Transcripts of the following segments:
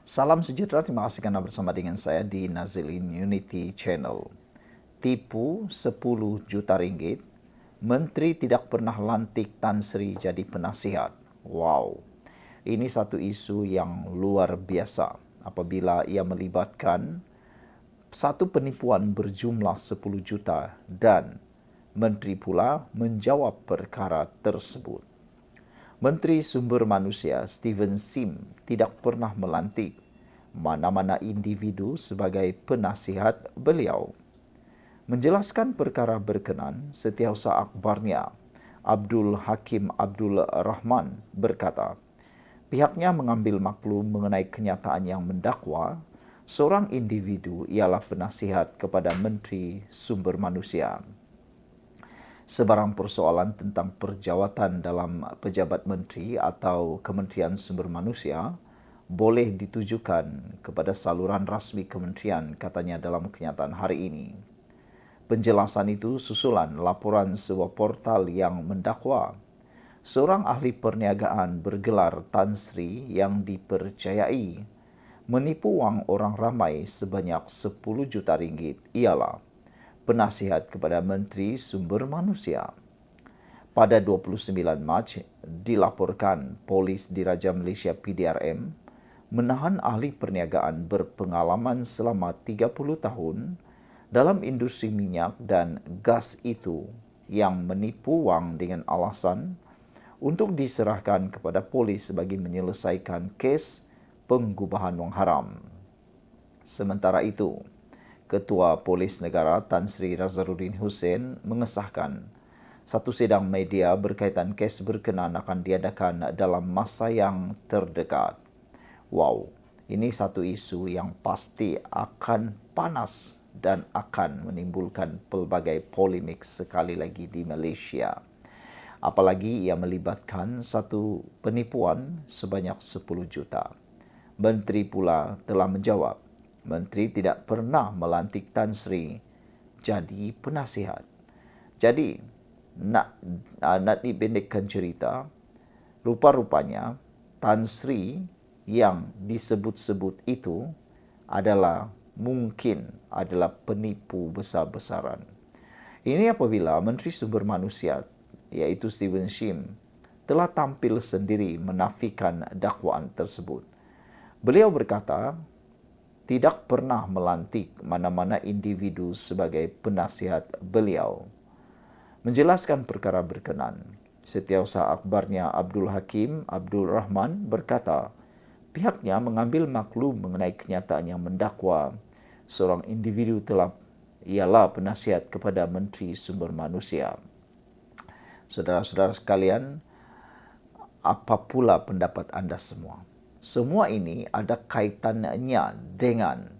Salam sejahtera, terima kasih karena bersama dengan saya di Nazilin Unity Channel. Tipu 10 juta ringgit, Menteri tidak pernah lantik Tan Sri jadi penasihat. Wow, ini satu isu yang luar biasa apabila ia melibatkan satu penipuan berjumlah 10 juta dan Menteri pula menjawab perkara tersebut. Menteri Sumber Manusia Steven Sim tidak pernah melantik mana-mana individu sebagai penasihat beliau. Menjelaskan perkara berkenan, Setiausaha Akhbarnya Abdul Hakim Abdul Rahman berkata, pihaknya mengambil maklum mengenai kenyataan yang mendakwa seorang individu ialah penasihat kepada Menteri Sumber Manusia. Sebarang persoalan tentang perjawatan dalam pejabat menteri atau Kementerian Sumber Manusia boleh ditujukan kepada saluran rasmi kementerian, katanya dalam kenyataan hari ini. Penjelasan itu susulan laporan sebuah portal yang mendakwa seorang ahli perniagaan bergelar Tan Sri yang dipercayai menipu wang orang ramai sebanyak 10 juta ringgit ialah penasihat kepada Menteri Sumber Manusia. Pada 29 Mac, dilaporkan Polis Diraja Malaysia PDRM menahan ahli perniagaan berpengalaman selama 30 tahun dalam industri minyak dan gas itu yang menipu wang dengan alasan untuk diserahkan kepada polis bagi menyelesaikan kes penggubahan wang haram. Sementara itu, Ketua Polis Negara Tan Sri Razaruddin Hussein mengesahkan satu sidang media berkaitan kes berkenaan akan diadakan dalam masa yang terdekat. Wow, ini satu isu yang pasti akan panas dan akan menimbulkan pelbagai polemik sekali lagi di Malaysia. Apalagi ia melibatkan satu penipuan sebanyak 10 juta. Menteri pula telah menjawab, Menteri tidak pernah melantik Tan Sri jadi penasihat. Jadi, nak dipendekkan cerita, rupa-rupanya Tan Sri yang disebut-sebut itu mungkin adalah penipu besar-besaran. Ini apabila Menteri Sumber Manusia, iaitu Steven Sim, telah tampil sendiri menafikan dakwaan tersebut. Beliau berkata, tidak pernah melantik mana-mana individu sebagai penasihat beliau. Menjelaskan perkara berkenan, Setiausaha Akhbarnya Abdul Hakim Abdul Rahman berkata, pihaknya mengambil maklum mengenai kenyataan yang mendakwa seorang individu ialah penasihat kepada Menteri Sumber Manusia. Saudara-saudara sekalian, apa pula pendapat anda semua? Semua ini ada kaitannya dengan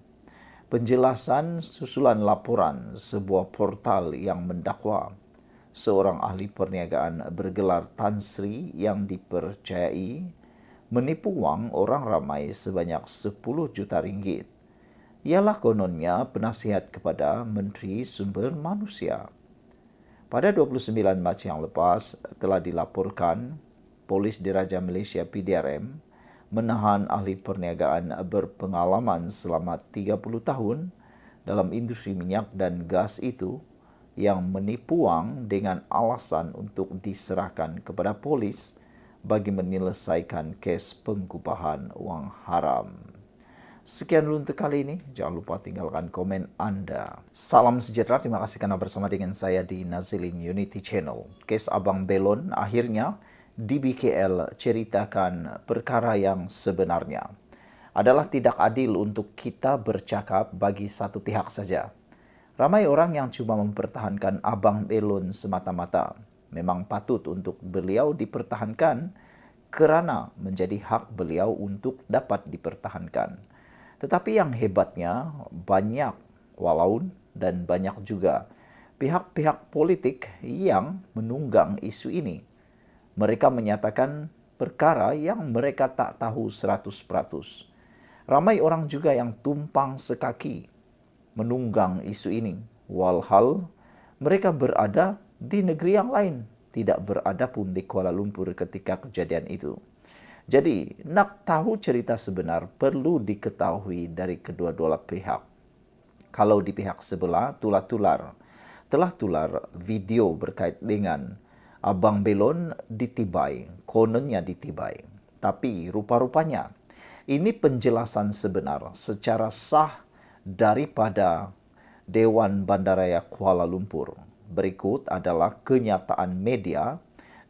penjelasan susulan laporan sebuah portal yang mendakwa seorang ahli perniagaan bergelar Tan Sri yang dipercayai menipu wang orang ramai sebanyak 10 juta ringgit. Ialah kononnya penasihat kepada Menteri Sumber Manusia. Pada 29 Mac yang lepas telah dilaporkan Polis Diraja Malaysia PDRM menahan ahli perniagaan berpengalaman selama 30 tahun dalam industri minyak dan gas itu yang menipu wang dengan alasan untuk diserahkan kepada polis bagi menyelesaikan kes penggubahan wang haram. Sekian dulu untuk kali ini. Jangan lupa tinggalkan komen anda. Salam sejahtera. Terima kasih karena bersama dengan saya di Nazilin Unity Channel. Kes Abang Belon akhirnya di BKL ceritakan perkara yang sebenarnya. Adalah tidak adil untuk kita bercakap bagi satu pihak saja. Ramai orang yang cuma mempertahankan Abang Belon semata-mata. Memang patut untuk beliau dipertahankan kerana menjadi hak beliau untuk dapat dipertahankan. Tetapi yang hebatnya banyak dan banyak juga pihak-pihak politik yang menunggang isu ini. Mereka menyatakan perkara yang mereka tak tahu 100%. Ramai orang juga yang tumpang sekaki menunggang isu ini. Walhal mereka berada di negeri yang lain, tidak berada pun di Kuala Lumpur ketika kejadian itu. Jadi, nak tahu cerita sebenar perlu diketahui dari kedua-dua pihak. Kalau di pihak sebelah telah tular video berkait dengan Abang Belon ditibai, kononnya ditibai. Tapi rupa-rupanya ini penjelasan sebenar secara sah daripada Dewan Bandaraya Kuala Lumpur. Berikut adalah kenyataan media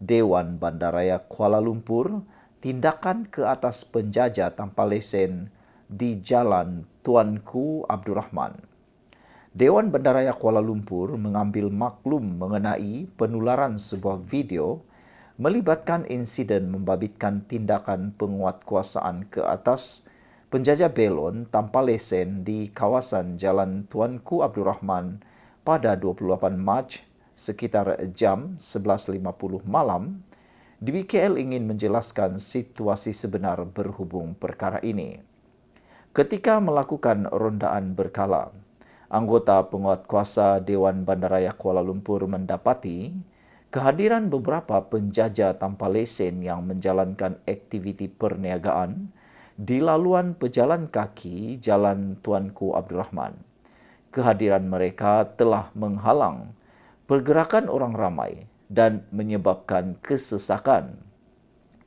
Dewan Bandaraya Kuala Lumpur tindakan ke atas penjajah tanpa lesen di Jalan Tuanku Abdul Rahman. Dewan Bandaraya Kuala Lumpur mengambil maklum mengenai penularan sebuah video melibatkan insiden membabitkan tindakan penguatkuasaan ke atas penjajah belon tanpa lesen di kawasan Jalan Tuanku Abdul Rahman pada 28 Mac sekitar jam 11.50 malam. DBKL ingin menjelaskan situasi sebenar berhubung perkara ini. Ketika melakukan rondaan berkala, anggota penguatkuasa Dewan Bandaraya Kuala Lumpur mendapati kehadiran beberapa penjajah tanpa lesen yang menjalankan aktiviti perniagaan di laluan pejalan kaki Jalan Tuanku Abdul Rahman. Kehadiran mereka telah menghalang pergerakan orang ramai dan menyebabkan kesesakan,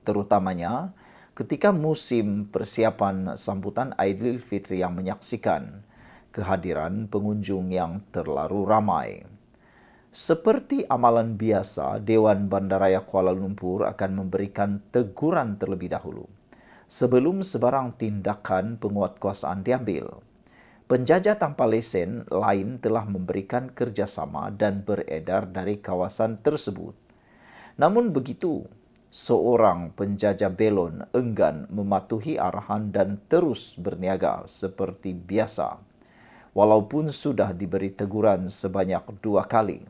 terutamanya ketika musim persiapan sambutan Aidilfitri yang menyaksikan kehadiran pengunjung yang terlalu ramai. Seperti amalan biasa, Dewan Bandaraya Kuala Lumpur akan memberikan teguran terlebih dahulu sebelum sebarang tindakan penguatkuasaan diambil. Penjajah tanpa lesen lain telah memberikan kerjasama dan beredar dari kawasan tersebut. Namun begitu, seorang penjajah belon enggan mematuhi arahan dan terus berniaga seperti biasa, walaupun sudah diberi teguran sebanyak 2 kali.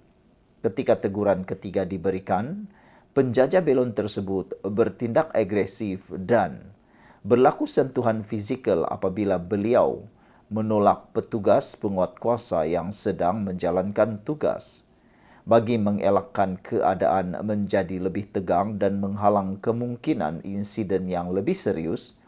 Ketika teguran ketiga diberikan, penjajah belon tersebut bertindak agresif dan berlaku sentuhan fizikal apabila beliau menolak petugas penguatkuasa yang sedang menjalankan tugas. Bagi mengelakkan keadaan menjadi lebih tegang dan menghalang kemungkinan insiden yang lebih serius,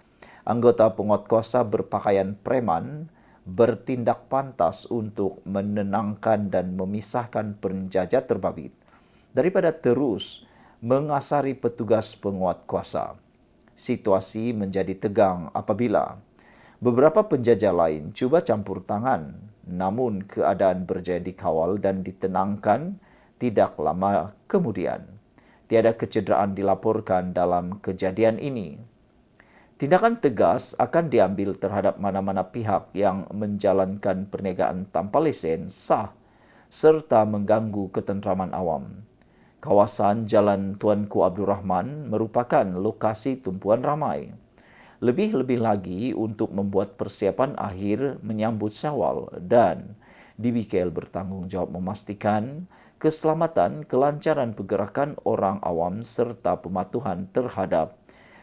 anggota penguatkuasa berpakaian preman bertindak pantas untuk menenangkan dan memisahkan penjajah terbabit daripada terus mengasari petugas penguatkuasa. Situasi menjadi tegang apabila beberapa penjajah lain cuba campur tangan, namun keadaan berjaya dikawal dan ditenangkan tidak lama kemudian. Tiada kecederaan dilaporkan dalam kejadian ini. Tindakan tegas akan diambil terhadap mana-mana pihak yang menjalankan perniagaan tanpa lesen sah serta mengganggu ketentraman awam. Kawasan Jalan Tuanku Abdul Rahman merupakan lokasi tumpuan ramai. Lebih-lebih lagi untuk membuat persiapan akhir menyambut Syawal dan DBKL bertanggung jawab memastikan keselamatan, kelancaran pergerakan orang awam serta pematuhan terhadap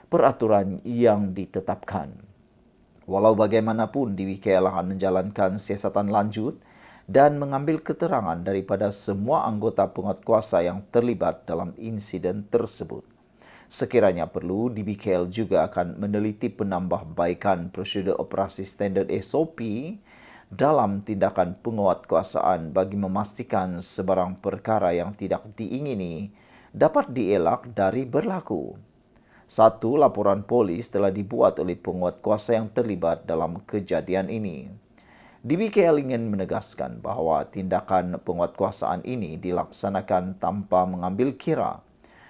peraturan yang ditetapkan. Walau bagaimanapun, DBKL akan menjalankan siasatan lanjut dan mengambil keterangan daripada semua anggota penguatkuasa yang terlibat dalam insiden tersebut. Sekiranya perlu, DBKL juga akan meneliti penambahbaikan prosedur operasi standard SOP dalam tindakan penguatkuasaan bagi memastikan sebarang perkara yang tidak diingini dapat dielak dari berlaku. 1. Laporan polis telah dibuat oleh penguatkuasa yang terlibat dalam kejadian ini. DBKL ingin menegaskan bahawa tindakan penguatkuasaan ini dilaksanakan tanpa mengambil kira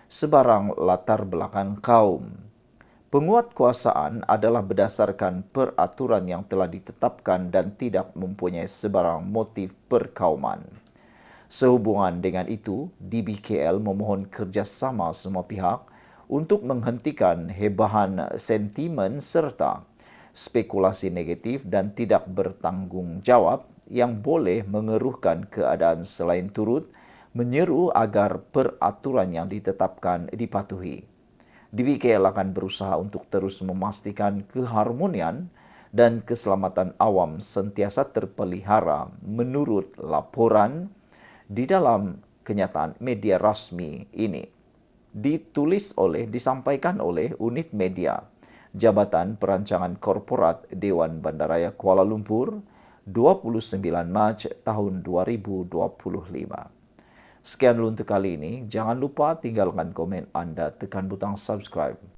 sebarang latar belakang kaum. Penguatkuasaan adalah berdasarkan peraturan yang telah ditetapkan dan tidak mempunyai sebarang motif perkauman. Sehubungan dengan itu, DBKL memohon kerjasama semua pihak untuk menghentikan hebahan sentimen serta spekulasi negatif dan tidak bertanggung jawab yang boleh mengeruhkan keadaan selain turut menyeru agar peraturan yang ditetapkan dipatuhi. DBKL akan berusaha untuk terus memastikan keharmonian dan keselamatan awam sentiasa terpelihara menurut laporan di dalam kenyataan media rasmi ini. disampaikan oleh Unit Media, Jabatan Perancangan Korporat Dewan Bandaraya Kuala Lumpur, 29 Mac tahun 2025. Sekian dulu untuk kali ini. Jangan lupa tinggalkan komen Anda, tekan butang subscribe